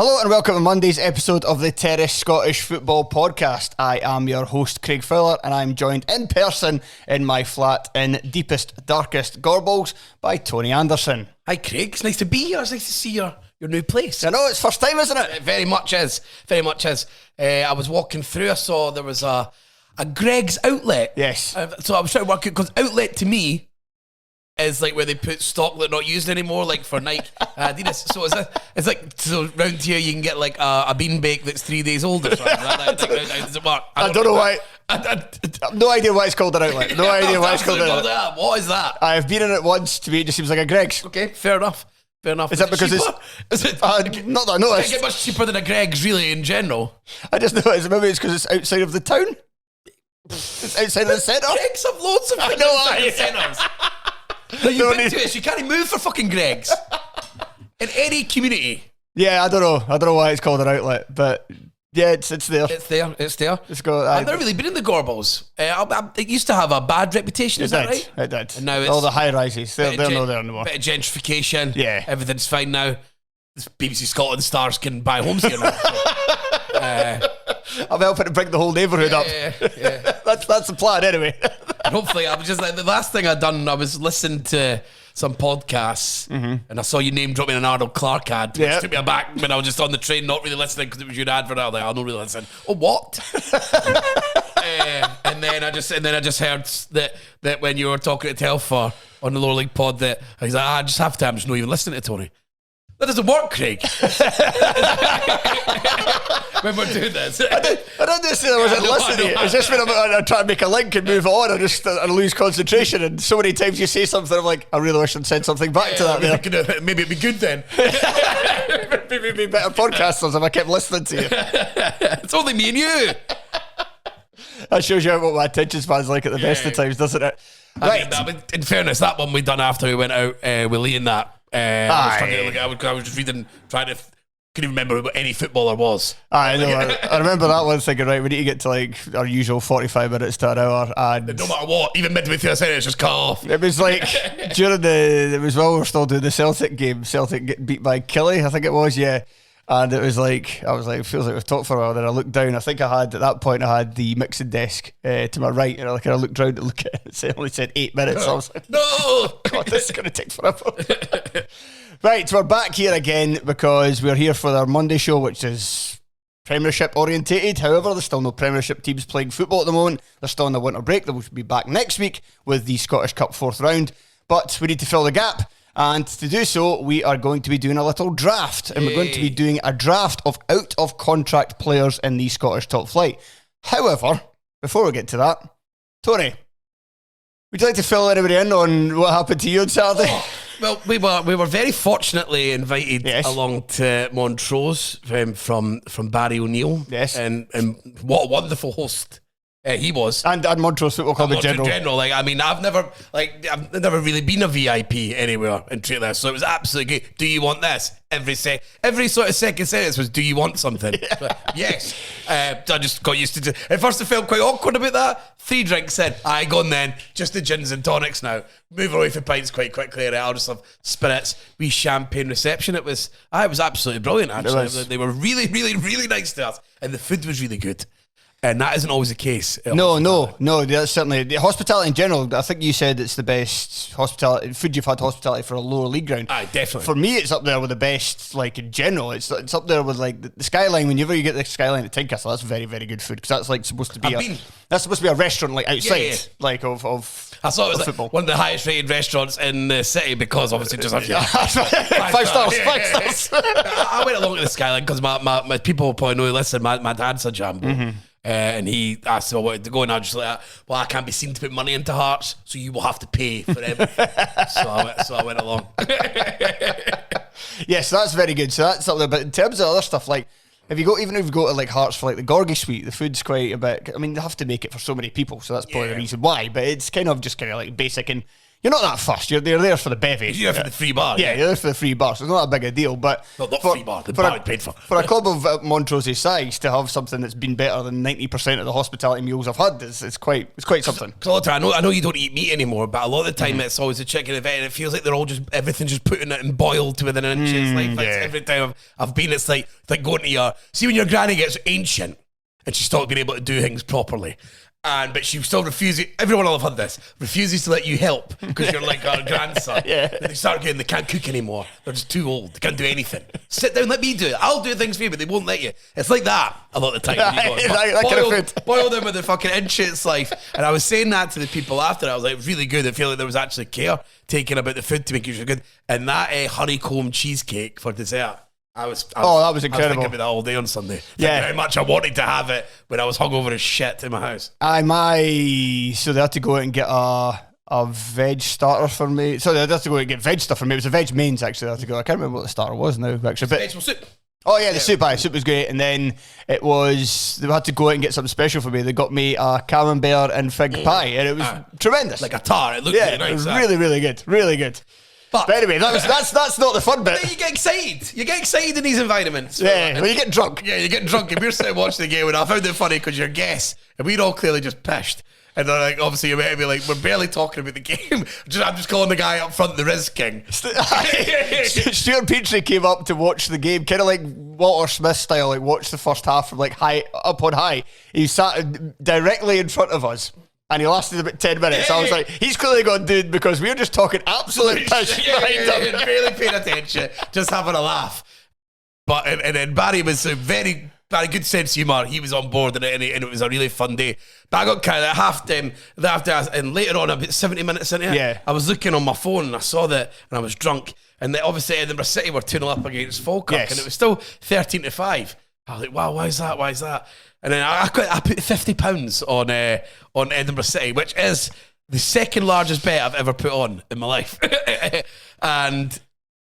Hello and welcome to Monday's episode of the Terrace Scottish Football Podcast. I am your host, Craig Fowler, and I'm joined in person in my flat in deepest, darkest Gorbals by Tony Anderson. Hi Craig, it's nice to be here. It's nice to see your new place. I know, it's first time, isn't it? It very much is. Very much is. I was walking through, I saw there was a Greg's outlet. Yes. So I was trying to work it, because outlet to me is like where they put stock that's not used anymore, like for Nike, Adidas. So it's like, so round here you can get like a bean bake that's 3 days old or something. How does it work? I don't know why. I have no idea why it's called an outlet. No idea why it's called an outlet. What is that? I've been in it once. To me, it just seems like a Greg's. Okay, fair enough. Fair enough. Is that because cheaper? it's... Is it? Not that I noticed. Does it get much cheaper than a Greg's, really, in general? I just noticed. Maybe it's because it's outside of the town. It's outside of the centre. Greg's have loads of centres. No, you've been to it, so you can't move for fucking Greg's. In any community. Yeah, I don't know why it's called an outlet, but yeah, it's there. It's there. It's got, I've never really been in the Gorbals. It used to have a bad reputation, is that right? It did. And now it's all the high rises, they're not there anymore. Bit of gentrification. Yeah. Everything's fine now. This BBC Scotland stars can buy homes here now. I'm helping to bring the whole neighbourhood up. Yeah. That's the plan anyway. And hopefully, I was just like, the last thing I'd done, I was listening to some podcasts, and I saw you name dropping an Arnold Clark ad, which took me aback when I was just on the train, not really listening because it was your advert. I was like, I'll not really listen. Oh, what? And then I just heard that when you were talking to Telfer on the Lower League pod, that he's like, I just have to. I'm just not even listening to Tony. That doesn't work, Craig. When we're doing this, I didn't say I wasn't listening. It's just when I'm trying to make a link and move on, I lose concentration. And so many times you say something, I'm like, I really wish I'd said something back to that. Maybe it'd be good then. Maybe it'd be better podcasters if I kept listening to you. It's only me and you. That shows you what my attention span's like at the best of times, doesn't it? Right. I mean, in fairness, that one we done after we went out with Lee and that. I was just reading, trying to. Couldn't even remember what any footballer was. I know. I remember that one thinking, right, we need to get to like our usual 45 minutes to an hour, and no matter what, even midway through the sentence, it's just cut off. It was like it was while we were still doing the Celtic game. Celtic getting beat by Killie, I think it was, yeah. And it was like, I was like, it feels like we've talked for a while. Then I looked down. I think at that point I had the mixing desk to my right, and I looked round to look at it. It only said 8 minutes. I was like, no, God, this is going to take forever. Right, so we're back here again because we're here for our Monday show, which is Premiership orientated. However, there's still no Premiership teams playing football at the moment. They're still on the winter break. They will be back next week with the Scottish Cup 4th round. But we need to fill the gap. And to do so, we are going to be doing a little draft. And we're going to be doing a draft of out-of-contract players in the Scottish top flight. However, before we get to that, Tony, would you like to fill anybody in on what happened to you on Saturday? Well, we were very fortunately invited along to Montrose from Barry O'Neill. Yes. And what a wonderful host he was. And Montrose Football Club in general. Like, I mean, I've never really been a VIP anywhere in Trailer, so it was absolutely good. Do you want this? Every sort of second sentence was, do you want something? Yeah. Yes. I just got used to it. At first I felt quite awkward about that. 3 drinks in, go on then. Just the gins and tonics now. Move away from pints quite quickly. I'll just have spirits. Wee champagne reception. It was absolutely brilliant, actually. They were really, really, really nice to us. And the food was really good. And that isn't always the case. No. That's certainly the hospitality in general. I think you said it's the best food you've had hospitality for a lower league ground. Aye, definitely. For me, it's up there with the best. Like in general, it's up there with like the Skyline. Whenever you get the Skyline at Tynecastle, that's very, very good food because that's like supposed to be a restaurant like outside, like of. I thought it was football. Like one of the highest rated restaurants in the city because obviously just have 5 stars. I went along to the Skyline because my people probably know. Listen, my dad's a Jambo. Mm-hmm. And he asked me I wanted to go, and I was just like, well, I can't be seen to put money into Hearts, so you will have to pay for everything. so I went along. Yes, that's very good. So that's up there. But in terms of other stuff, like if you go to like Hearts for like the Gorgie Suite, the food's quite a bit. I mean, they have to make it for so many people, so that's probably the reason why. But it's kind of like basic, and you're not that fussed. They're there for the bevy. You're there for the free bar. Yeah, you're there for the free bar, so it's not that big a deal. But not free bar, the bar I paid for. For a club of Montrose's size to have something that's been better than 90% of the hospitality meals I've had, it's quite something. Because a lot of time, I know you don't eat meat anymore, but a lot of the time it's always a chicken event, and it feels like they're all just everything's just putting it and boiled to within an inch. It's like every time I've been, it's like going to your when your granny gets ancient and she's not being able to do things properly. But she still refuses. Everyone will have had this. Refuses to let you help because you're like our grandson. Yeah. And they start getting. They can't cook anymore. They're just too old. They can't do anything. Sit down. Let me do it. I'll do things for you, but they won't let you. It's like that a lot of the time. When you go, boiled in with the fucking inch its life. And I was saying that to the people after. I was like, really good. I feel like there was actually care taken about the food to make it good. And that honeycomb cheesecake for dessert. That was incredible. I was thinking about that all day on Sunday. Yeah, how much I wanted to have it when I was hungover as shit in my house. So they had to go out and get a veg starter for me. So they had to go out and get veg stuff for me. It was a veg mains actually. They had to go. I can't remember what the starter was now. Actually, but vegetable soup. Oh yeah, the soup. Soup was great. And then they had to go out and get something special for me. They got me a camembert and fig pie, and it was tremendous, like a tart. It looked really nice. It was really good, really good. But anyway, that's not the fun bit. You get excited. You get excited in these environments. Yeah, you get drunk. Yeah, you get drunk. And we're sitting watching the game, and I found it funny because you're guests, and we're all clearly just pissed. And they're like, obviously, you're meant to be like, we're barely talking about the game. I'm just calling the guy up front the Riz King. Stuart Petrie came up to watch the game, kind of like Walter Smith style, like watch the first half from like high up on high. He sat directly in front of us. And he lasted about 10 minutes. I was like, he's clearly gone, dude, because we're just talking absolute piss. Barely paying attention, just having a laugh. But and then Barry was a very good sense of humour. He was on board and it was a really fun day. But I got kind of and later on, about 70 minutes into it, I was looking on my phone and I saw that and I was drunk. And then obviously Edinburgh City were 2-0 up against Falkirk and it was still 13-5. I was like, wow, why is that? And then I put £50 on Edinburgh City, which is the second largest bet I've ever put on in my life. And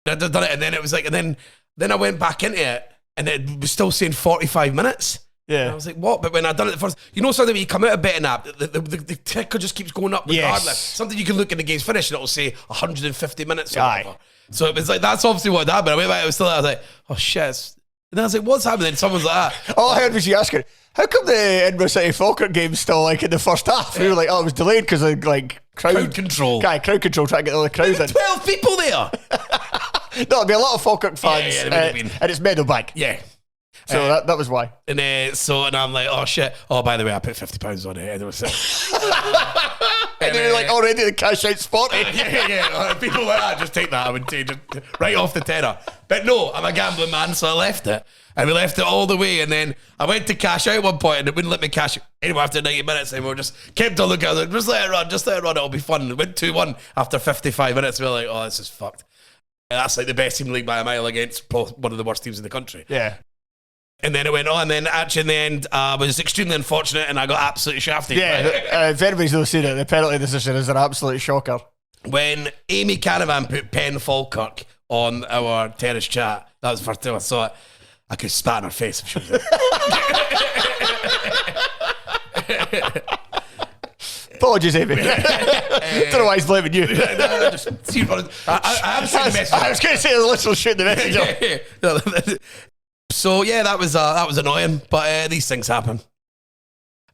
I'd done it, and then it was like, and then I went back into it, and it was still saying 45 minutes. Yeah. And I was like, what? But when I done it the first, something when you come out of betting app, the ticker just keeps going up regardless. Yes. Something you can look at the game's finish, and it'll say 150 minutes or whatever. So it was like, that's obviously what happened. I went back, I was like, oh shit. And I was like, what's happening? And someone's like, all I heard was you asking, how come the Edinburgh City Falkirk game's still like in the first half? We were like, it was delayed because of like crowd control. Crowd control, trying to get all the crowd in. 12 people there. No, there'll be a lot of Falkirk fans, and it's Meadowbank. Yeah. So that was why. And I'm like, oh shit. Oh, by the way, I put £50 on it. Edinburgh City. And then you're like, already the cash out spot. Yeah. People like that, just take that. I would say, just right off the tenner. But no, I'm a gambling man, so I left it. And we left it all the way. And then I went to cash out at one point, and it wouldn't let me cash anyway after 90 minutes. And we just kept on looking. I was like, just let it run. It'll be fun. It went 2-1 after 55 minutes. We were like, oh, this is fucked. And that's like the best team in the league by a mile against one of the worst teams in the country. Yeah. And then it went on, and then actually in the end, I was extremely unfortunate, and I got absolutely shafted. Yeah, if anybody's not seen it, the penalty decision is an absolute shocker. When Amy Canavan put Penn Falkirk on our terrace chat, that was the first time I saw it, I could spat in her face if she was there. Apologies, Amy. Don't know why he's blaming you. I was going to say a little shit in the message. So yeah, that was annoying, but these things happen.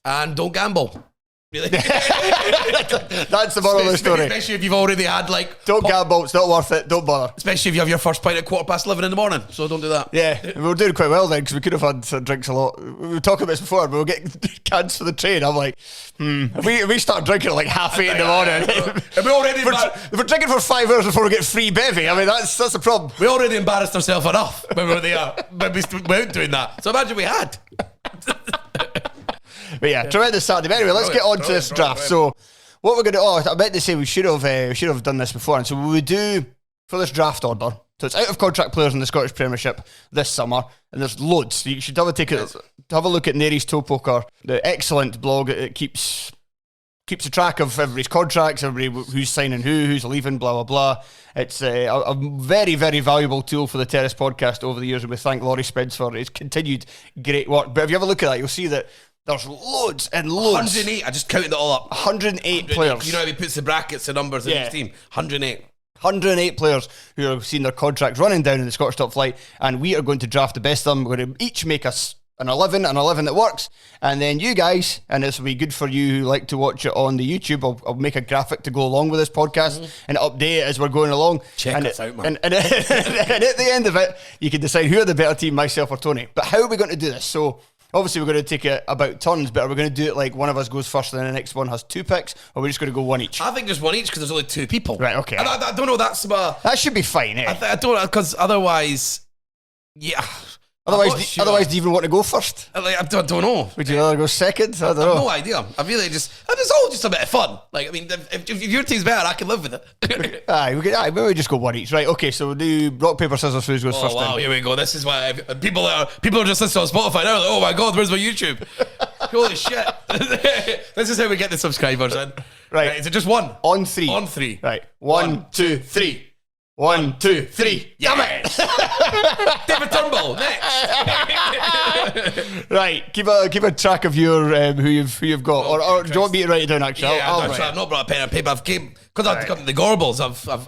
And don't gamble. Really? That's the moral of the story. Especially if you've already had don't gamble, it's not worth it, don't bother. Especially if you have your first pint at 11:15 in the morning, so don't do that. Yeah, we were doing quite well then because we could have had drinks a lot. We were talking about this before, but we were getting cans for the train. I'm like, if we start drinking at like 8:30 in the morning, and we already if we're drinking for 5 hours before we get free bevy, I mean that's a problem. We already embarrassed ourselves enough when we were there, when we weren't doing that. So imagine we had. But yeah, tremendous Saturday. But anyway, let's get on to this draft. So, what we're going to I meant to say we should have done this before. And so we would do for this draft order. So it's out of contract players in the Scottish Premiership this summer, and there's loads. You should have a look at Nary's Toe Poker, the excellent blog. It keeps a track of everybody's contracts, everybody who's signing who's leaving, blah blah blah. It's a very, very valuable tool for the Terrace podcast over the years, and we thank Laurie Spence for his continued great work. But if you have a look at that, you'll see that There's loads and loads. 108. I just counted it all up. 108 players. You know how he puts the brackets, the numbers in each team. 108. 108 players who have seen their contracts running down in the Scottish top flight, and we are going to draft the best of them. We're going to each make us an 11 that works, and then you guys, and this will be good for you who like to watch it on the YouTube, I'll make a graphic to go along with this podcast and update it as we're going along. Check us out, man. And at the end of it, you can decide who are the better team, myself or Tony. But how are we going to do this? So obviously we're going to take it about turns, but are we going to do it like one of us goes first and then the next one has 2 picks, or are we just going to go one each? I think just one each because there's only 2 people. Right, okay. I don't know, that should be fine, eh? I don't, because otherwise, yeah. Otherwise, do you even want to go first? I don't know. Would you rather go second? I don't know. No idea. It's all just a bit of fun. Like, I mean, if your team's better, I can live with it. Maybe we just go one each. Right, okay, so we'll do rock, paper, scissors, who goes first. Wow, here we go. This is why people are just listening on Spotify now. Like, oh my God, where's my YouTube? Holy shit. This is how we get the subscribers in. Right, is it just one? On 3. On 3. Right, 1, 2, 3. 1, 2, 3. Damn it! David Turnbull next. Right, keep a track of your who you've got, or do you want me to write it down? Actually, yeah, I've not brought a pen and paper. Because I've come to the Gorbals.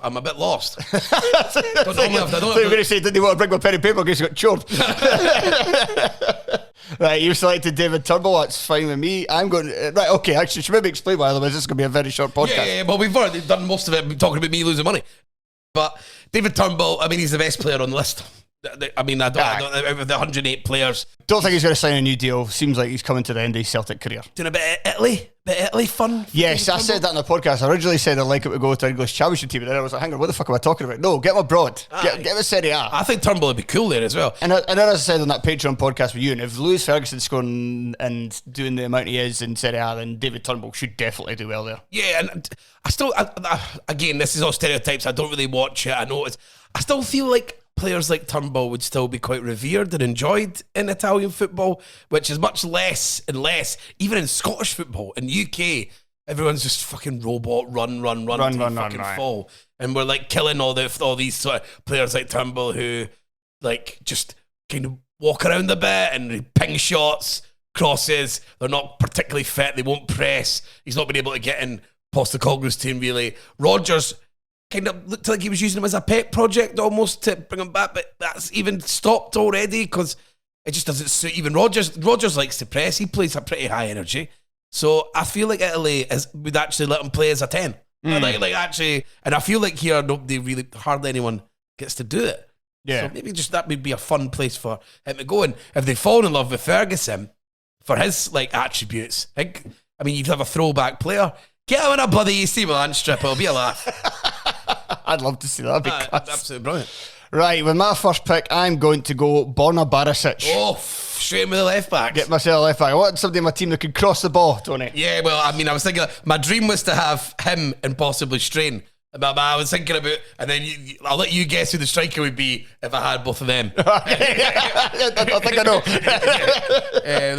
I'm a bit lost. Don't know if you're going to say, didn't you want to bring my pen and paper because you got choked? Right, you've selected David Turnbull. That's fine with me. I'm going. Right, okay. Actually, should maybe explain why. Otherwise, this is going to be a very short podcast. Yeah. Well, we've already done most of it talking about me losing money. But David Turnbull, I mean, he's the best player on the list. I mean, I don't out of the 108 players. Don't think he's going to sign a new deal. Seems like he's coming to the end of his Celtic career. Doing a bit of Italy fun. Yes, I said that in the podcast. I originally said I'd like it to go to English Championship team, and then I was like, hang on, what the fuck am I talking about? No, get him abroad. Get him a Serie A. I think Turnbull would be cool there as well. And then as I said on that Patreon podcast with you, and if Lewis Ferguson's scoring and doing the amount he is in Serie A, then David Turnbull should definitely do well there. Yeah, and I still, again, this is all stereotypes. I don't really watch it. I still feel like players like Turnbull would still be quite revered and enjoyed in Italian football, which is much less and less, even in Scottish football. In UK, everyone's just fucking robot, run, fucking fall. And we're like killing all these sort of players like Turnbull who like just kind of walk around a bit and ping shots, crosses. They're not particularly fit. They won't press. He's not been able to get in Postecoglou's team really. Rodgers kind of looked like he was using him as a pet project almost to bring him back, but that's even stopped already because it just doesn't suit even Rodgers. Rodgers likes to press. He plays a pretty high energy. So I feel like Italy would actually let him play as a 10. Like actually, and I feel like here hardly anyone gets to do it. Yeah. So maybe just that would be a fun place for him to go. And if they fall in love with Ferguson for his like attributes, I mean, you'd have a throwback player. Get him in a bloody AC Milan strip. It'll be a laugh. I'd love to see that. That'd be class. Absolutely brilliant. Right, with my first pick, I'm going to go Borna Barisic. Oh, straight with the left back. Get myself a left back. I want somebody in my team that could cross the ball, Tony. Yeah, well, I mean, I was thinking, my dream was to have him and possibly Strain. But I was thinking about, and then I'll let you guess who the striker would be if I had both of them. I think I know.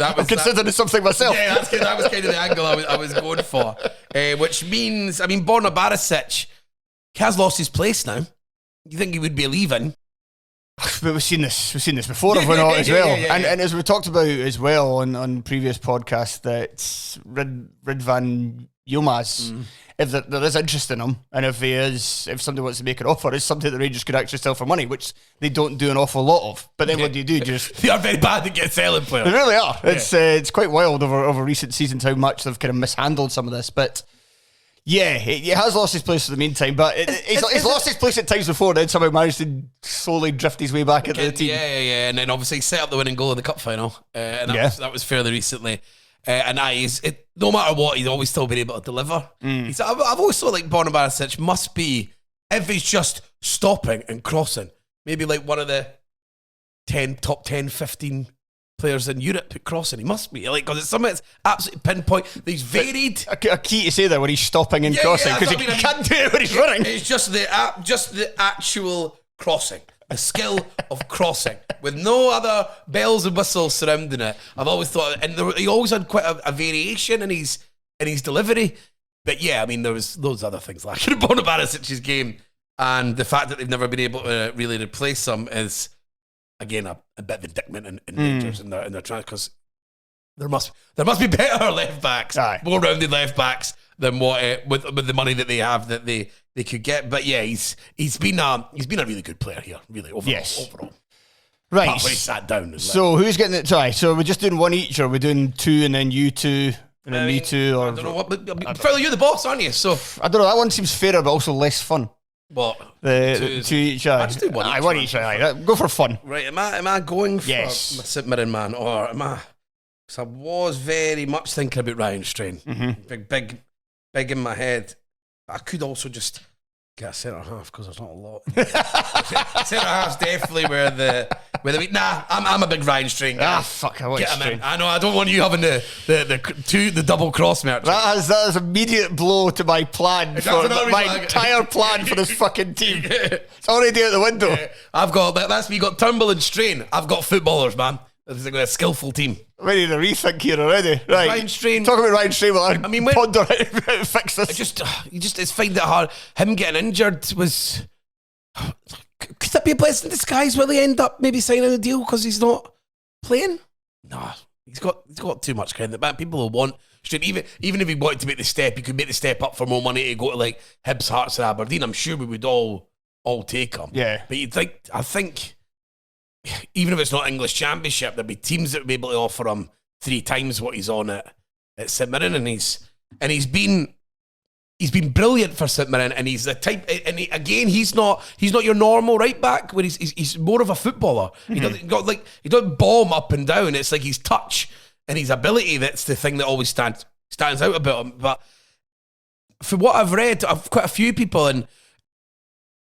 I'm considering something myself. Yeah, that was kind of the angle I was going for. Which means, I mean, Borna Barisic has lost his place now. You think he would be leaving? But we've seen this before, have we not, as well? Yeah. And as we talked about as well on previous podcasts, that Ridvan Yilmaz, if there is interest in him, and if somebody wants to make an offer, it's something the Rangers could actually sell for money, which they don't do an awful lot of. But then what do? They are very bad at getting selling players. They really are. It's quite wild over recent seasons how much they've kind of mishandled some of this, but. Yeah, he has lost his place for the meantime, but he's lost his place at times before, then somehow managed to slowly drift his way back into the team. Yeah, and then obviously set up the winning goal in the cup final, and that was fairly recently. And no matter what, he's always still been able to deliver. I've always thought like Borna Barisic must be, if he's just stopping and crossing, maybe like one of the top 10, 15 players in Europe crossing. He must be because it's something that's absolutely pinpoint. He's varied. A key to say that when he's stopping and crossing, because he can't do it when he's running. It's just the actual crossing, the skill of crossing with no other bells and whistles surrounding it. I've always thought, and he always had quite a variation in his delivery. But yeah, I mean, there was those other things lacking in Borna Barisic's game, and the fact that they've never been able to really replace him is. Again, a bit of indictment in Rangers in their transfer, because there must be better left backs, more rounded left backs than what with the money that they have that they could get. But yeah, he's been a really good player here, really overall. Right, when he sat down. So who's getting it? Sorry, so we're just doing one each, or we're doing two and then you two and then me two, or I don't know what. Fairly, you're the boss, aren't you? So I don't know. That one seems fairer, but also less fun. What? The two each. I just do one each. Go for fun. Right? Am I going for yes. my St Mirren man, or am I? Because I was very much thinking about Ryan Strain. Big in my head. I could also just get a centre half because there's not a lot. Centre half's definitely where the nah. I'm a big Ryan Strain guy. Fuck! I want Get him Strain. in. I know. I don't want you having the double cross merch. That is immediate blow to my plan for my entire plan for this fucking team. It's already out the window. I've got that's me. You got Turnbull and Strain. I've got footballers, man. It's like a skillful team. We need a rethink here already. Right. Ryan Strain. Talk about Ryan Strain while I ponder how to fix this. You just find it hard. Him getting injured was. Could that be a blessing in disguise? Will he end up maybe signing a deal because he's not playing? No, he's got too much credit. But people will want Strain. Even if he wanted to make the step, he could make the step up for more money to go to like Hibs, Hearts, or Aberdeen. I'm sure we would all take him. Yeah. But I think. Even if it's not English Championship, there'd be teams that would be able to offer him 3 times what he's on at St Mirren, and he's been brilliant for St Mirren, and he's the type. And he's not your normal right back, where he's more of a footballer. He doesn't bomb up and down. It's like his touch and his ability that's the thing that always stands out about him. But for what I've read, I've quite a few people and.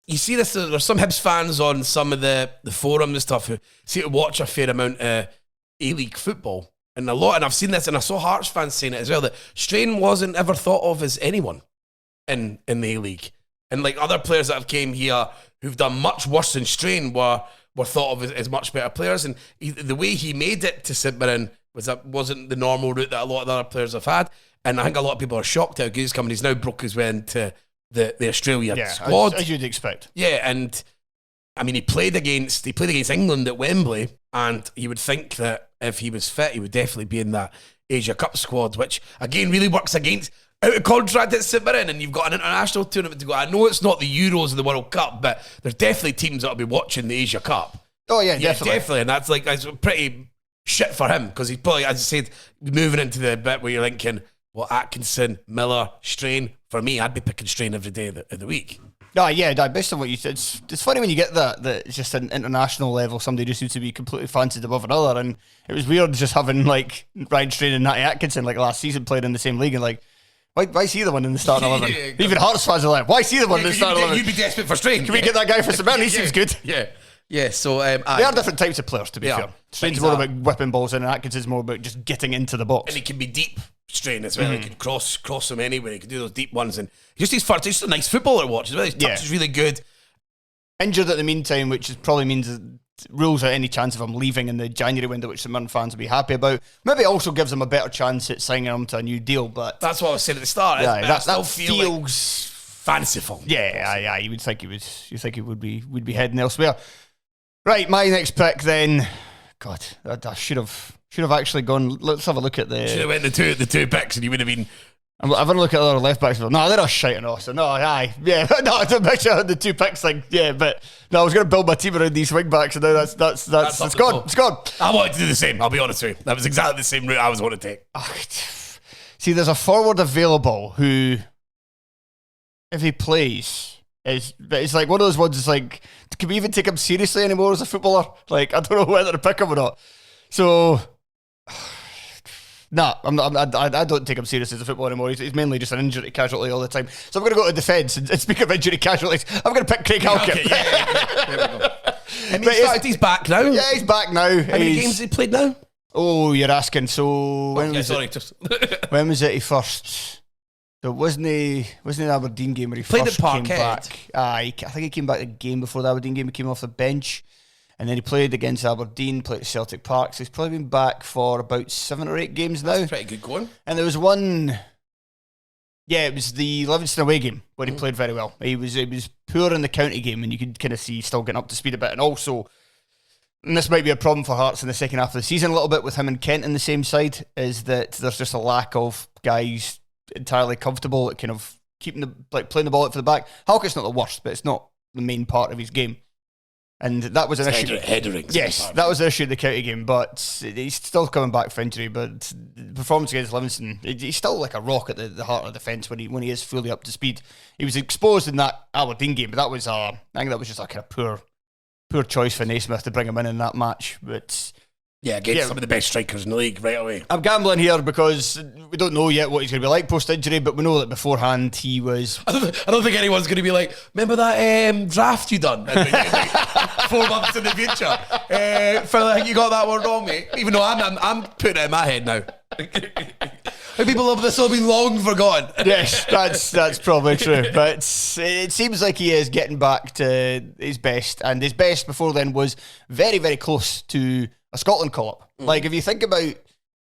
You see this, there's some Hibs fans on some of the forums and stuff who seem to watch a fair amount of A-League football. And I've seen this, and I saw Hearts fans saying it as well, that Strain wasn't ever thought of as anyone in the A-League. And like other players that have came here who've done much worse than Strain were thought of as much better players. And the way he made it to St Mirren wasn't the normal route that a lot of the other players have had. And I think a lot of people are shocked how good he's come. And he's now broke his way into the Australia squad, as you'd expect. Yeah, and I mean he played against England at Wembley, and you would think that if he was fit, he would definitely be in that Asia Cup squad, which again really works against out of contract at St Mirren, and you've got an international tournament to go. I know it's not the Euros or the World Cup, but there's definitely teams that'll be watching the Asia Cup. Oh yeah, definitely, and that's pretty shit for him because he's probably, as I said, moving into the bit where you're thinking, well, Atkinson, Miller, Strain. For me, I'd be picking Strain every day of the week. Based on what you said, it's funny when you get that it's just an international level, somebody just seems to be completely fancied above another, and it was weird just having like Ryan Strain and Natty Atkinson like last season playing in the same league, and like why is he the one in the starting 11? Even Hearts fans are like, why is he the one in the starting 11? You'd be desperate for Strain. Can we get that guy for St Mirren? He seems good. Yeah. So they are different types of players, to be fair. Strain's more about whipping balls in, and Atkinson's more about just getting into the box. And he can be deep. Strain as well. He can cross him anywhere. He can do those deep ones, and he's just a nice footballer to watch as well. His touch is really good. Injured at the meantime, which probably means it rules out any chance of him leaving in the January window, which the Mirren fans will be happy about. Maybe it also gives him a better chance at signing him to a new deal. But that's what I was saying at the start. That feels fanciful. Yeah. You would think he would be heading elsewhere. Right, my next pick then. God, I should have actually gone. Let's have a look at the. Should have went the two picks, and you would have been. I'm having a look at other left backs. No, they're all shite and awesome. No, no, I don't make sure I had the 2 picks. But no, I was going to build my team around these wing backs, and now that's it's gone. It's gone. I wanted to do the same. I'll be honest with you. That was exactly the same route I was wanting to take. See, there's a forward available who, if he plays, it's like one of those ones. It's like, can we even take him seriously anymore as a footballer? Like, I don't know whether to pick him or not. So. Nah, I don't take him serious as a footballer anymore. He's mainly just an injury casualty all the time. So I'm going to go to defence and speak of injury casualties. I'm going to pick Craig Halkett. There we go. He's back now. Yeah, he's back now. How many games has he played now? Oh, you're asking. So when was it he first? So wasn't the Aberdeen game where he played first at came back? I think he came back the game before the Aberdeen game. He came off the bench. And then he played against Aberdeen, played at Celtic Park. So he's probably been back for about 7 or 8 games now. That's pretty good going. And there was one, it was the Livingston away game where he played very well. He was poor in the county game, and you could kind of see he's still getting up to speed a bit. And also, and this might be a problem for Hearts in the second half of the season a little bit with him and Kent in the same side, is that there's just a lack of guys entirely comfortable at kind of keeping playing the ball out for the back. Halkett's not the worst, but it's not the main part of his game. And that was an issue. Headering. Yes, that was the issue of the county game, but he's still coming back for injury. But the performance against Livingston, he's still like a rock at the heart of the defence when he is fully up to speed. He was exposed in that Aberdeen game, but that was I think that was just a kind of poor choice for Naismith to bring him in that match. But against some of the best strikers in the league right away. I'm gambling here because we don't know yet what he's going to be like post-injury, but we know that beforehand he was... I don't think anyone's going to be like, remember that draft you done? 4 months in the future. Fella, I think you got that one wrong, mate. Even though I'm putting it in my head now. People of this will be long forgotten. Yes, that's probably true. But it seems like he is getting back to his best, and his best before then was very, very close to a Scotland call-up. Like, if you think about...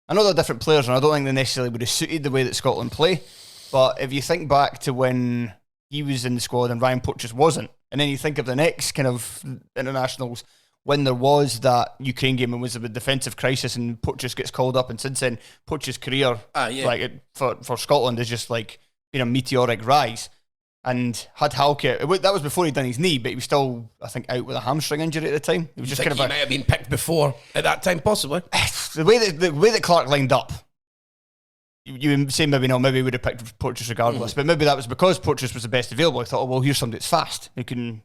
I know they're different players, and I don't think they necessarily would have suited the way that Scotland play, but if you think back to when he was in the squad and Ryan Porteous wasn't, and then you think of the next kind of internationals, when there was that Ukraine game and was a defensive crisis and Porteous gets called up, and since then, Porteous' career for Scotland is just like been a meteoric rise. And had Halkett, that was before he'd done his knee, but he was still, I think, out with a hamstring injury at the time. It was just kind of he might have been picked before at that time, possibly. The way that Clark lined up, you would say maybe he would have picked Porteous regardless, but maybe that was because Porteous was the best available. He thought, oh, well, here's somebody that's fast, who can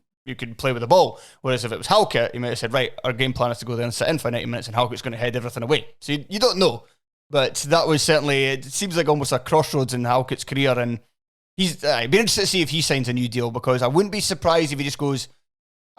play with the ball. Whereas if it was Halkett, he might have said, right, our game plan is to go there and sit in for 90 minutes, and Halkett's going to head everything away. So you don't know, but that was certainly, it seems like almost a crossroads in Halkett's career, and it'd be interesting to see if he signs a new deal, because I wouldn't be surprised if he just goes,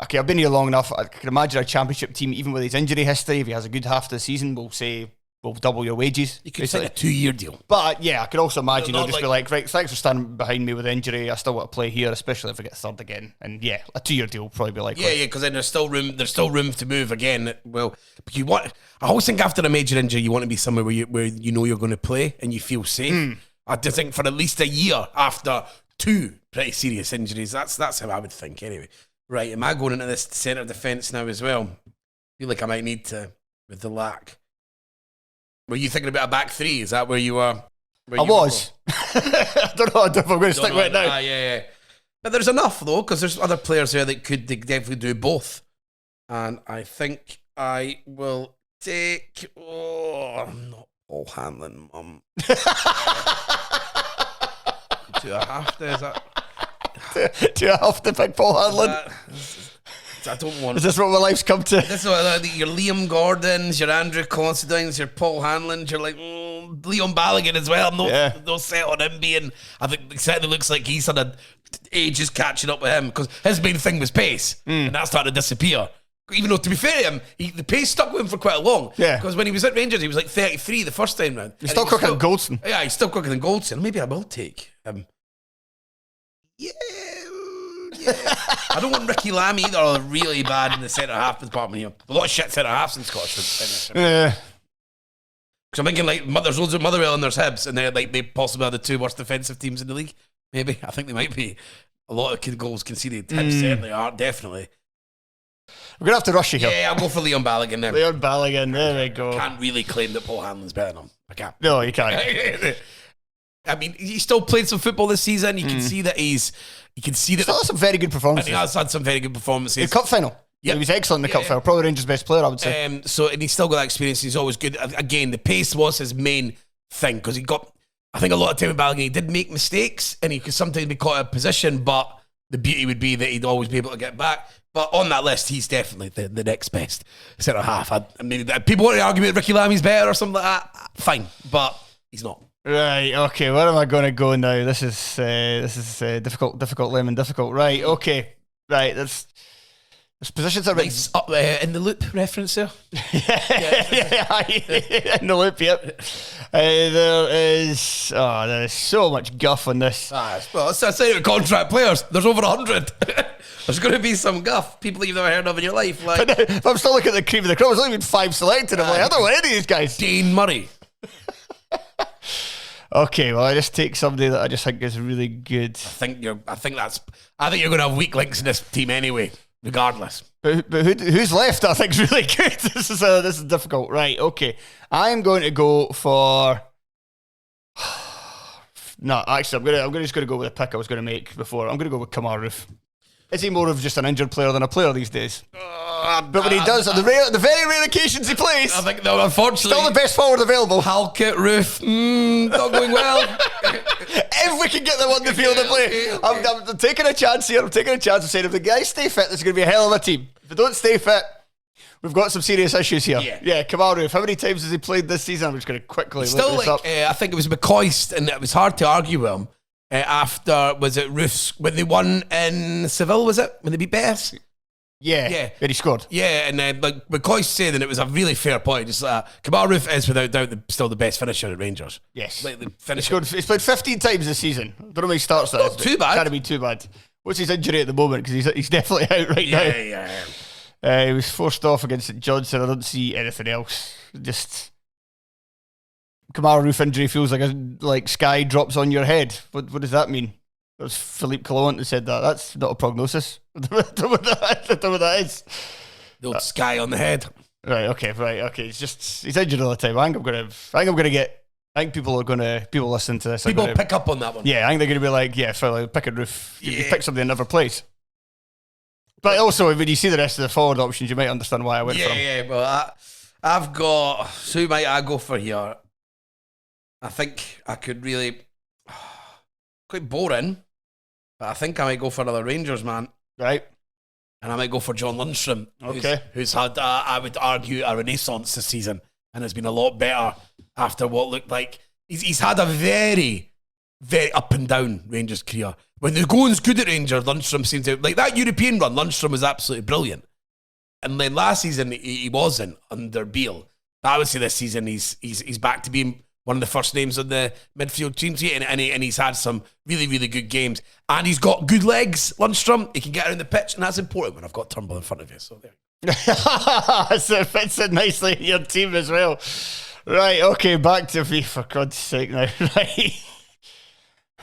okay, I've been here long enough. I can imagine a championship team, even with his injury history, if he has a good half of the season, will say, we'll double your wages. You could sign a 2-year deal. But yeah, I could also imagine he'll just like, be like, right, thanks for standing behind me with injury. I still want to play here, especially if I get third again. And yeah, a 2-year deal will probably be like, yeah, because then there's still room to move again. Well, I always think after a major injury, you want to be somewhere where you know you're going to play and you feel safe. I just think for at least a year after 2 pretty serious injuries. That's how I would think anyway. Right, am I going into this centre defence now as well? I feel like I might need to with the lack. Were you thinking about a back 3? Is that where you were? I was. I don't know if I'm going to stick with it now. Yeah. But there's enough though, because there's other players there that could definitely do both. And I think I will take... I'm not Paul Hanlon, mum. Do I have to? Is that? Do I have to pick Paul Hanlon? I don't want. Is this what my life's come to? This is what, your Liam Gordons, your Andrew Considines, your Paul Hanlons. You're like Leon Balogun as well. No set on him being. I think it certainly looks like he's had an ages catching up with him, because his main thing was pace, and that started to disappear. Even though, to be fair to him, the pace stuck with him for quite a long. Yeah. Because when he was at Rangers, he was like 33 the first time round. He's still quicker than Goldson. Yeah, he's still quicker than Goldson. Maybe I will take him. Yeah. I don't want Ricky Lamb either, or really bad in the centre half department here. A lot of shit centre halves in Scotland. Yeah. Because I'm thinking like there's loads of Motherwell and there's Hibs, and they're like they possibly are the 2 worst defensive teams in the league. Maybe I think they might be. A lot of goals conceded. Hibs certainly are, definitely. We're going to have to rush you here. Yeah, I'll go for Leon Balogun now. Leon Balogun, there we go. I can't really claim that Paul Hanlon's better than him. I can't. No, you can't. I mean, he still played some football this season. You can see that he's still had some very good performances. He has had some very good performances. The cup final. Yep. He was excellent in the cup final. Probably Rangers' best player, I would say. And he's still got that experience. He's always good. Again, the pace was his main thing, because I think a lot of time with Balogun, he did make mistakes and he could sometimes be caught out of position, but the beauty would be that he'd always be able to get back. But on that list, he's definitely the next best centre half. I mean, people want to argue that Ricky Lammy's better or something like that. Fine, but he's not. Right, okay, where am I going to go now? This is difficult, lemon, difficult. Right, okay, right, there's positions that are nice up in the loop reference there. yeah, in the loop, yep. There is so much guff on this. Well, that's say with contract players. There's over 100. There's going to be some guff, people you've never heard of in your life. Like, but if I'm still looking at the cream of the crop, there's only been 5 selected. I'm like, I don't want any of these guys. Dane Murray. Okay, well, I just take somebody that I just think is really good. I think you're going to have weak links in this team anyway. regardless. But who's left? I think is really good. This is difficult. Right? Okay. I'm going to go for. No, actually, I'm just going to go with a pick I was going to make before. I'm going to go with Kamar Roof. Is he more of just an injured player than a player these days? But when he does, on the very rare occasions he plays, I think, no, unfortunately, still the best forward available. Halkett, Roof, not going well. If we can get them on the field and play, I'm taking a chance here. I'm taking a chance of saying if the guys stay fit, this is going to be a hell of a team. If they don't stay fit, we've got some serious issues here. Yeah, Kamar Roof. How many times has he played this season? I'm just going to quickly still look this up. I think it was McCoist, and it was hard to argue with him. After, was it Roofs, when they won in Seville, was it? When they beat Betis? Yeah. Where he scored. Yeah, and like McCoy said, and it was a really fair point. Just Kamar Roof is without doubt still the best finisher at Rangers. Yes. Like, he's played 15 times this season. I don't know when he starts that. Not too bad. Can't be too bad. What's his injury at the moment? Because he's definitely out right now. Yeah. He was forced off against St Johnson. I don't see anything else. Just Kamar Roof injury feels like sky drops on your head. What does that mean? It was Philippe Clement that said that. That's not a prognosis. I don't know what that is. The old sky on the head. Right. Okay. He's injured all the time. I think people listen to this. People pick up on that one. Yeah, I think they're going to be like, pick a Roof. You pick somebody that never plays. But also, when you see the rest of the forward options, you might understand why I went for him. Yeah. Well, I've got. Who might I go for here? I think I could really. Quite boring, but I think I might go for another Rangers man. Right. And I might go for John Lundstrom. Okay. Who's had, I would argue, a renaissance this season and has been a lot better after what looked like. He's had a very, very up and down Rangers career. When the going's good at Rangers, Lundstrom seems to. Like that European run, Lundstrom was absolutely brilliant. And then last season, he wasn't under Beale. But I would say this season, he's back to being one of the first names on the midfield team sheet, and he's had some really, really good games. And he's got good legs, Lundstrom. He can get around the pitch, and that's important when I've got Turnbull in front of you. So there. So it fits in nicely in your team as well. Right, okay, back to me, for God's sake now.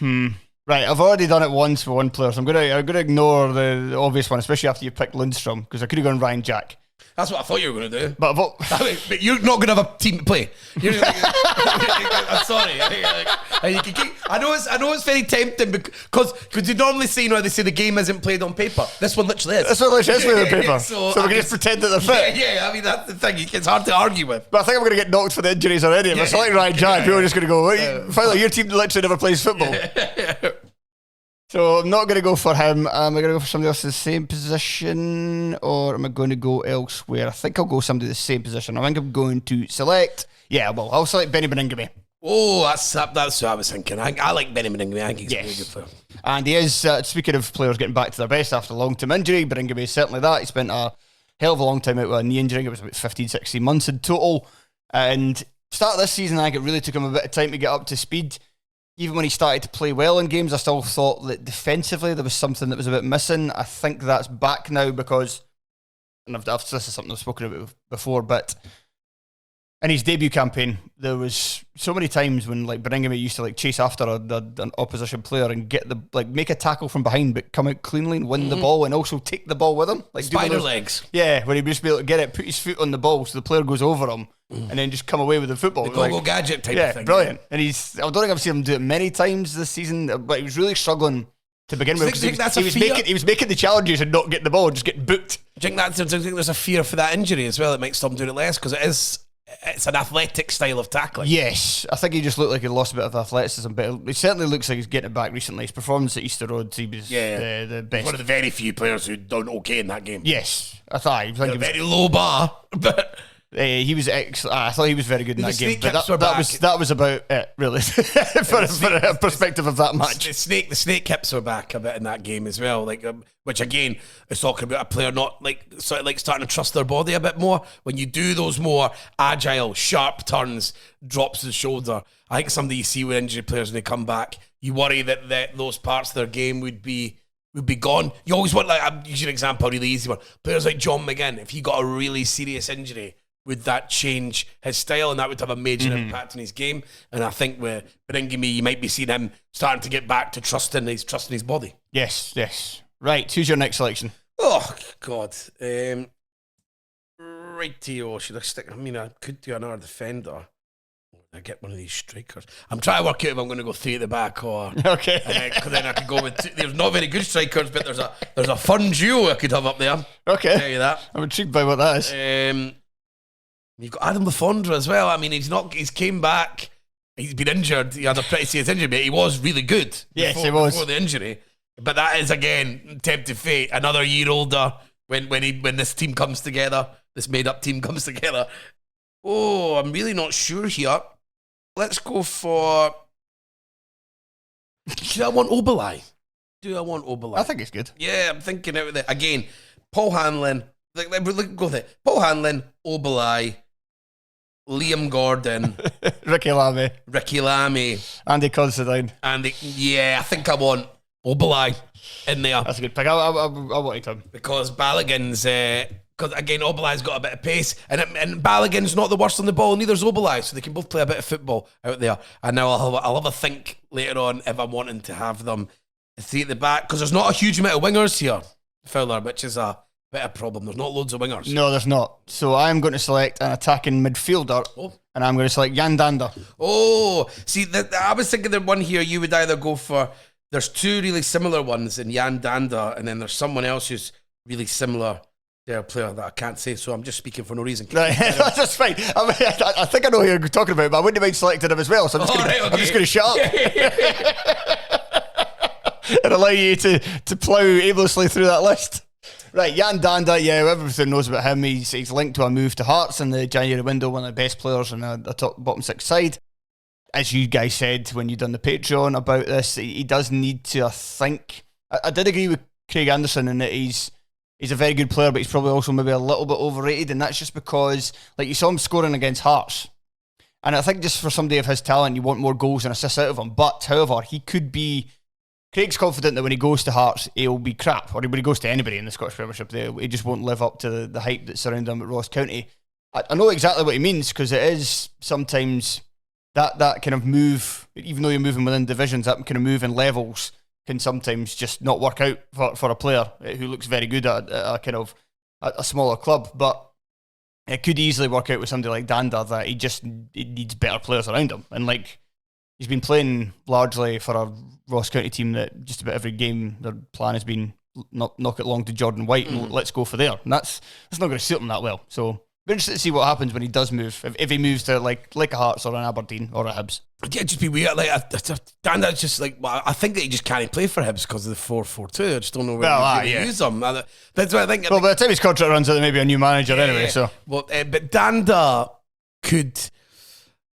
Right, I've already done it once for one player, so I'm gonna ignore the obvious one, especially after you picked Lundstrom, because I could have gone Ryan Jack. That's what I thought you were going to do. But you're not going to have a team to play. I'm sorry. I know it's very tempting because you normally say, they say the game isn't played on paper. This one literally is. This one literally is played on paper. So we can just pretend that they're fit. Yeah, I mean, that's the thing. It's hard to argue with. But I think I'm going to get knocked for the injuries already. If I select Ryan Jack, people are just going to go, finally, your team literally never plays football. So I'm not going to go for him. Am I going to go for somebody else in the same position, or am I going to go elsewhere? I think I'll go somebody in the same position. I think I'm going to select. Yeah, well, I'll select Benny Beningame. Oh, that's what I was thinking. I like Benny Beningame. I think he's a really good player. And he is, speaking of players getting back to their best after a long-term injury, Beningame is certainly that. He spent a hell of a long time out with a knee injury. It was about 15, 16 months in total. And start of this season, I think it really took him a bit of time to get up to speed. Even when he started to play well in games, I still thought that defensively there was something that was a bit missing. I think that's back now because, and this is something I've spoken about before, but in his debut campaign, there was so many times when Beningame used to chase after an opposition player and get make a tackle from behind, but come out cleanly and win the ball and also take the ball with him, spider legs. Yeah, where he'd just be able to get it, put his foot on the ball, so the player goes over him. And then just come away with the football. The go-go gadget type of thing. Brilliant. And I don't think I've seen him do it many times this season, but he was really struggling to begin with. He was making the challenges and not getting the ball, just getting booked. Do you think there's a fear for that injury as well that might stop him doing it less? Because it's an athletic style of tackling. Yes. I think he just looked like he lost a bit of athleticism, but he certainly looks like he's getting it back recently. His performance at Easter Road, he was the best. One of the very few players who done okay in that game. Yes. I thought he was a very low bar, but... he was excellent. I thought he was very good in that game. But that was about it, really, for a perspective of that match. The snake hips were back a bit in that game as well. Which again is talking about a player not starting to trust their body a bit more. When you do those more agile, sharp turns, drops the shoulder. I think something you see with injured players when they come back, you worry that those parts of their game would be gone. You always want, I'll use an example, a really easy one. Players like John McGinn, if he got a really serious injury, would that change his style, and that would have a major impact on his game? And I think with Beningame, you might be seeing him starting to get back to trusting his body. Yes. Right, who's your next selection? Oh, God. Rightio. Should I stick? I mean, I could do another defender. I get one of these strikers. I'm trying to work out if I'm going to go 3 at the back or... Okay. And then I could go with... There's not very good strikers, but there's a fun duo I could have up there. Okay. I'll tell you that. I'm intrigued by what that is. You've got Adam Lafondra as well. I mean, he's came back. He's been injured. He had a pretty serious injury, but he was really good. Yes, he was. Before the injury. But that is, again, tempting fate. Another year older when this team comes together, this made-up team comes together. Oh, I'm really not sure here. Let's go for... Do I want Oberlai? I think it's good. Yeah, I'm thinking out there. Again, Paul Hanlon. Go with it. Paul Hanlon, Oberlai, Liam Gordon, Ricky Lamy, Andy Considine. I think I want Oberlai in there. That's a good pick. I wanted him. Because Balogun's... Because, again, Oberlai's got a bit of pace, and Balogun's not the worst on the ball, neither's Oberlai, so they can both play a bit of football out there. And now I'll have a think later on if I'm wanting to have them 3 at the back, because there's not a huge amount of wingers here, Fowler, which is a bit of a problem. There's not loads of wingers. No, there's not. So I'm going to select an attacking midfielder, and I'm going to select Jan Dander. Oh, see, I was thinking that one here you would either go for, there's 2 really similar ones in Jan Dander, and then there's someone else who's really similar. A player that I can't say, so I'm just speaking for no reason. Right, that's fine. I think I know who you're talking about, but I wouldn't mind selecting him as well, so I'm just going to shut up and allow you to plough aimlessly through that list. Right, Jan Dander, everything knows about him. He's linked to a move to Hearts in the January window, one of the best players on the top bottom 6 side. As you guys said when you done the Patreon about this, he does need to, I think... I did agree with Craig Anderson in that he's a very good player, but he's probably also maybe a little bit overrated, and that's just because, like, you saw him scoring against Hearts, and I think just for somebody of his talent, you want more goals and assists out of him. But, however, he could be... Craig's confident that when he goes to Hearts, he'll be crap, or when he goes to anybody in the Scottish Premiership, he just won't live up to the hype that's surrounding him at Ross County. I know exactly what he means, because it is sometimes that kind of move, even though you're moving within divisions, that kind of move in levels can sometimes just not work out for a player who looks very good at a kind of a smaller club. But it could easily work out with somebody like Dander that he needs better players around him. And like, he's been playing largely for a Ross County team that just about every game their plan has been knock it long to Jordan White and let's go for there. And that's not going to suit him that well. So we're interested to see what happens when he does move. If he moves to like a Hearts or an Aberdeen or a Hibs. Yeah, it'd just be weird. Like, Dander's just like, well, I think that he just can't play for Hibs because of the 4-4-2. I just don't know where to use him. That's what I think. Well, by the time his contract runs out, there may be a new manager anyway. So, well, but Dander could.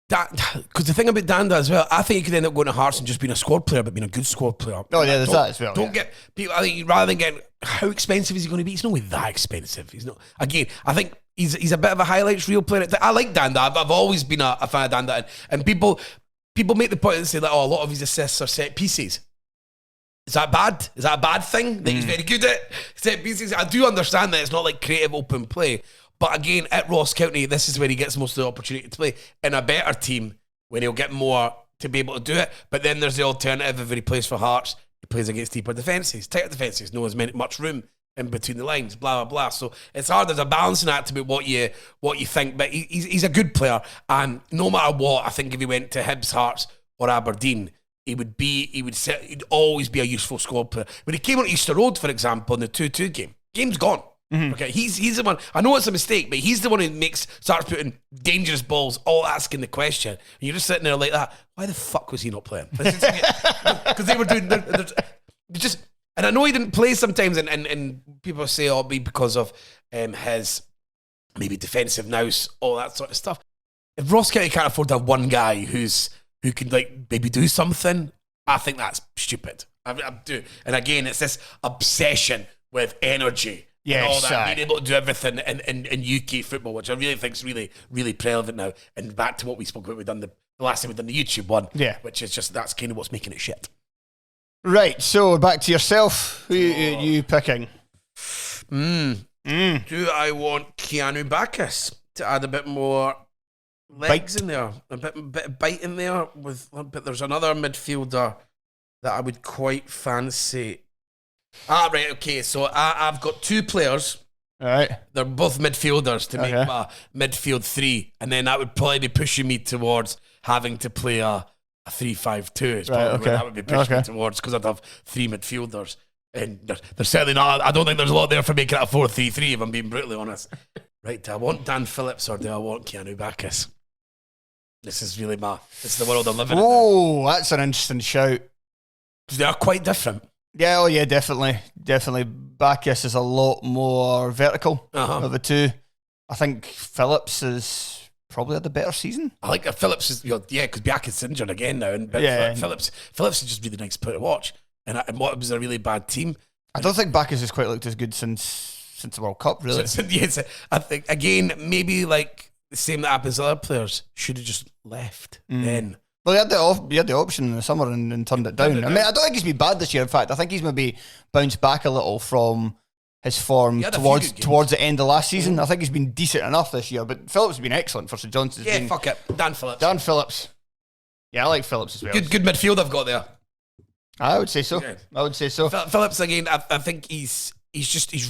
Because the thing about Dander as well, I think he could end up going to Hearts and just being a squad player, but being a good squad player. Oh yeah, there's that as well. Don't get people. I think rather than getting how expensive is he going to be? He's not really that expensive. He's not. Again, I think he's a bit of a highlights reel player. I like Dander. I've always been a fan of Dander, and people make the point and say that, oh, a lot of his assists are set pieces. Is that bad? Is that a bad thing that he's very good at set pieces? I do understand that it's not like creative open play. But again, at Ross County, this is where he gets most of the opportunity to play. In a better team, when he'll get more to be able to do it. But then there's the alternative if he plays for Hearts, he plays against deeper defences, tighter defences, no as much room in between the lines, blah, blah, blah. So it's hard. There's a balancing act about what you think. But he's a good player. And no matter what, I think if he went to Hibs, Hearts or Aberdeen, he'd always be a useful squad player. When he came on Easter Road, for example, in the 2-2 game's gone. Mm-hmm. Okay, he's the one. I know it's a mistake, but he's the one who starts putting dangerous balls, all asking the question. And you're just sitting there like that. Why the fuck was he not playing? Because they were doing just. And I know he didn't play sometimes, and people say, oh, maybe because of his maybe defensive nous, all that sort of stuff. If Ross County can't afford to have one guy who can like maybe do something, I think that's stupid. I do. And again, it's this obsession with energy. Yes, and all that, being able to do everything in UK football, which I really think is really, really relevant now. And back to what we spoke about, we've done the last time we've done the YouTube one, which is just that's kind of what's making it shit. Right, so back to yourself. Who are you picking? Do I want Keanu Bacchus to add a bit more legs in there, a bit of bite in there? But there's another midfielder that I would quite fancy. Right, okay. So I've got two players. All right. They're both midfielders to make my midfield three, and then that would probably be pushing me towards having to play a 3-5-2. It's probably where that would be pushing me towards, because I'd have three midfielders. And they're certainly not. I don't think there's a lot there for making it a 4-3-3, if I'm being brutally honest. Right, do I want Dan Phillips or do I want Keanu Bacchus? This is really this is the world I'm living in. Oh, that's an interesting shout. They are quite different. Yeah, oh yeah, definitely. Bacchus is a lot more vertical of the two. I think Phillips is probably had the better season. I like Phillips is, because Bacchus is injured again now, and Phillips is just really nice player to watch. And what was a really bad team. I don't think Bacchus has quite looked as good since the World Cup, really. Yes, I think again maybe like the same that happens to other players. Should have just left then. Well, he had the option in the summer and turned it down. I mean, I don't think he's been bad this year. In fact, I think he's maybe bounced back a little from his form towards the end of last season. I think he's been decent enough this year. But Phillips has been excellent for St John's. Fuck it, Dan Phillips. Dan Phillips. Yeah, I like Phillips as well. Good midfield I've got there. I would say so. Yeah. Phillips again. I think he's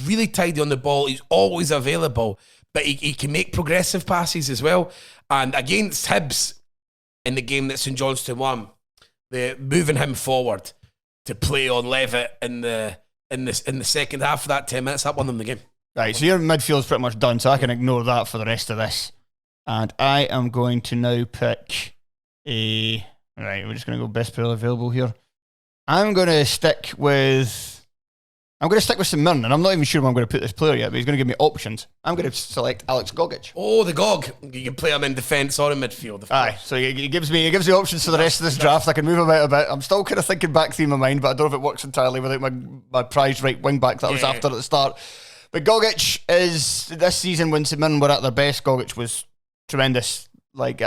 really tidy on the ball. He's always available, but he can make progressive passes as well. And against Hibs, in the game that St Johnstone won, they're moving him forward to play on Levitt in the second half of that 10 minutes. That won them the game. Right, so your midfield's pretty much done, so I can ignore that for the rest of this. And I am going to now pick we're just going to go best player available here. I'm going to stick with St Mirren, and I'm not even sure where I'm going to put this player yet, but he's going to give me options. I'm going to select Alex Gogic. Oh, the Gog. You can play him in defence or in midfield. Aye, so he gives me options for the rest of this draft. I can move him out a bit. I'm still kind of thinking back through my mind, but I don't know if it works entirely without my prized right wing back that I was after at the start. But Gogic is, this season when St Mirren were at their best, Gogic was tremendous. Like,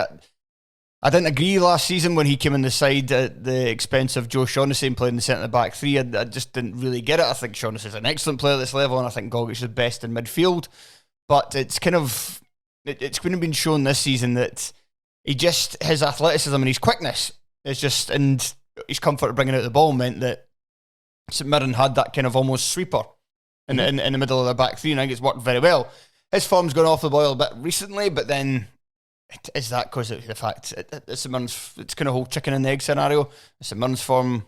I didn't agree last season when he came in the side at the expense of Joe Shaughnessy and playing the centre-back three. I just didn't really get it. I think Shaughnessy is an excellent player at this level, and I think Gogic is best in midfield. But it's kind of been shown this season that his athleticism and his quickness is just, and his comfort of bringing out the ball meant that St Mirren had that kind of almost sweeper in the middle of their back three, and I think it's worked very well. His form's gone off the boil a bit recently, but then is that because of the fact it's kind of whole chicken and the egg scenario? Is St Mirren's form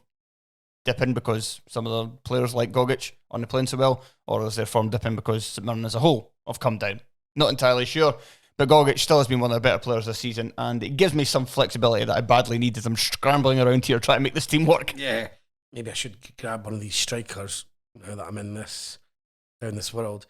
dipping because some of the players like Gogic aren't playing so well, or is their form dipping because St Mirren as a whole have come down? Not entirely sure, but Gogic still has been one of the better players this season, and it gives me some flexibility that I badly need as I'm scrambling around here trying to make this team work. Yeah, maybe I should grab one of these strikers now that I'm in this world.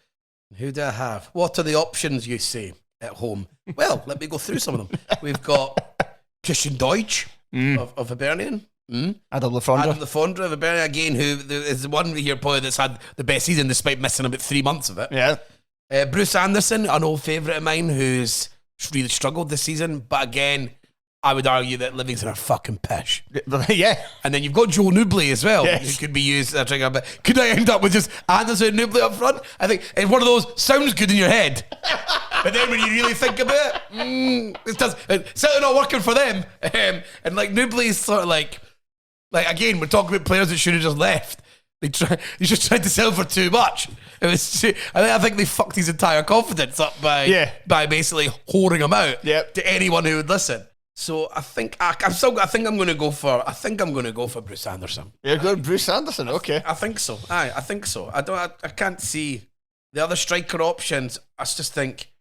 Who do I have? What are the options you say at home? Well, let me go through some of them. We've got Christian Deutsch of Hibernian. Adam Lafondra of Hibernian again, who is the one here probably that's had the best season despite missing about 3 months of it. Yeah. Bruce Anderson, an old favourite of mine, who's really struggled this season, but again, I would argue that Livingston are fucking pish. Yeah. And then you've got Joel Newbley as well, yes, who could be used as a trigger. But could I end up with just Anderson and Newbley up front? I think it's one of those, sounds good in your head. But then when you really think about it, it's certainly not working for them. And like Newbley's sort of like again, we're talking about players that should have just left. They just tried to sell for too much. I think they fucked his entire confidence up by basically whoring him out to anyone who would listen. So I think I'm going to go for Bruce Anderson. You're going Bruce Anderson, okay? I think so. I think so. I can't see the other striker options. I just think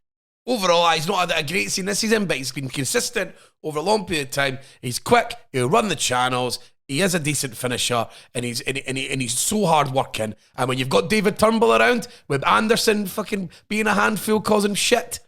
overall he's not had a great season this season, but he's been consistent over a long period of time. He's quick. He'll run the channels. He is a decent finisher, and he's so hard working. And when you've got David Turnbull around, with Anderson fucking being a handful causing shit,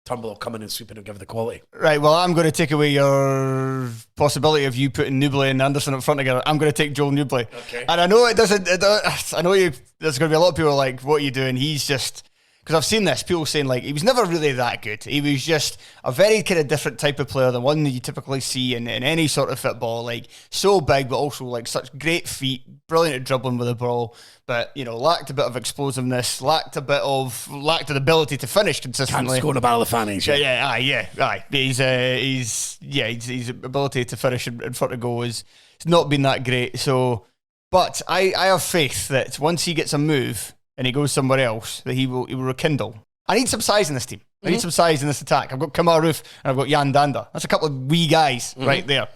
Turnbull will come in and sweep it and give the quality. Right, well, I'm going to take away your possibility of you putting Newbley and Anderson up front together. I'm going to take Joel Newbley. Okay. And I know it doesn't. I know there's going to be a lot of people like, what are you doing? He's just. Because I've seen this, people saying like he was never really that good. He was just a very kind of different type of player than one that you typically see in any sort of football. Like so big, but also like such great feet, brilliant at dribbling with the ball, but lacked a bit of explosiveness, lacked the ability to finish consistently. Can't score in a battle of fannies. Aye. His ability to finish in front of goal has not been that great. So But I have faith that once he gets a move and he goes somewhere else, that he will rekindle. I need some size in this team. I need some size in this attack. I've got Kamar Roof and I've got Jan Danda. That's a couple of wee guys right there.